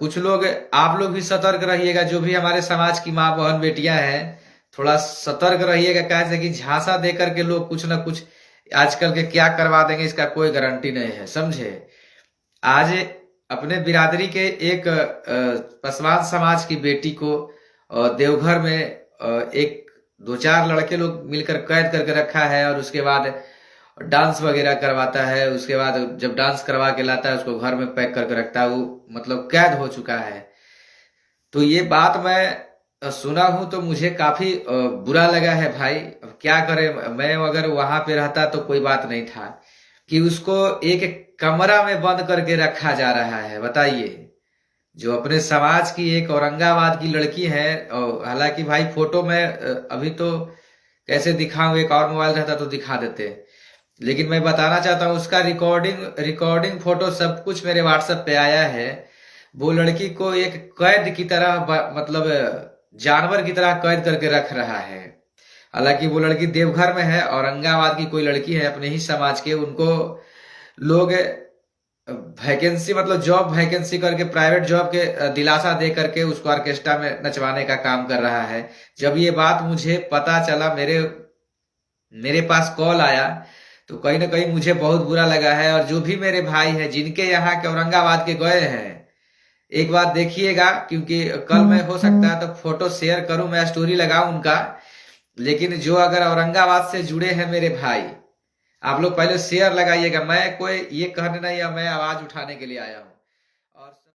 कुछ लोग, आप लोग भी सतर्क रहिएगा, जो भी हमारे समाज की माँ बहन बेटियां हैं, थोड़ा सतर्क रहिएगा। कैसे कि झांसा दे करके लोग कुछ ना कुछ आजकल के क्या करवा देंगे, इसका कोई गारंटी नहीं है, समझे। आज अपने बिरादरी के एक पासवान समाज की बेटी को देवघर में एक दो चार लड़के लोग मिलकर कैद करके रखा है, और उसके बाद डांस वगैरह करवाता है। उसके बाद जब डांस करवा के लाता है, उसको घर में पैक करके रखता है। वो मतलब कैद हो चुका है। तो ये बात मैं सुना हूं तो मुझे काफी बुरा लगा है भाई। अब क्या करे, मैं अगर वहां पे रहता तो कोई बात नहीं था, कि उसको एक कमरा में बंद करके रखा जा रहा है। बताइए, जो अपने समाज की एक औरंगाबाद की लड़की है, और हालांकि भाई फोटो में अभी तो कैसे दिखाऊं, एक और मोबाइल रहता तो दिखा देते, लेकिन मैं बताना चाहता हूँ उसका रिकॉर्डिंग फोटो सब कुछ मेरे व्हाट्सएप पे आया है। वो लड़की को एक कैद की तरह मतलब जानवर की तरह कैद करके रख रहा है। हालांकि वो लड़की देवघर में है, औरंगाबाद की कोई लड़की है अपने ही समाज के। उनको लोग वैकेंसी मतलब जॉब वैकेंसी करके, प्राइवेट जॉब के दिलासा दे करके उसको ऑर्केस्ट्रा में नचवाने का काम कर रहा है। जब ये बात मुझे पता चला, मेरे मेरे पास कॉल आया, तो कहीं ना कहीं मुझे बहुत बुरा लगा है। और जो भी मेरे भाई हैं जिनके यहाँ के औरंगाबाद के गए हैं, एक बात देखिएगा, क्योंकि कल मैं हो सकता है तो फोटो शेयर करूं, मैं स्टोरी लगाऊं उनका। लेकिन जो अगर औरंगाबाद से जुड़े हैं मेरे भाई, आप लोग पहले शेयर लगाइएगा। मैं कोई ये कहने नहीं है, मैं आवाज उठाने के लिए आया हूं।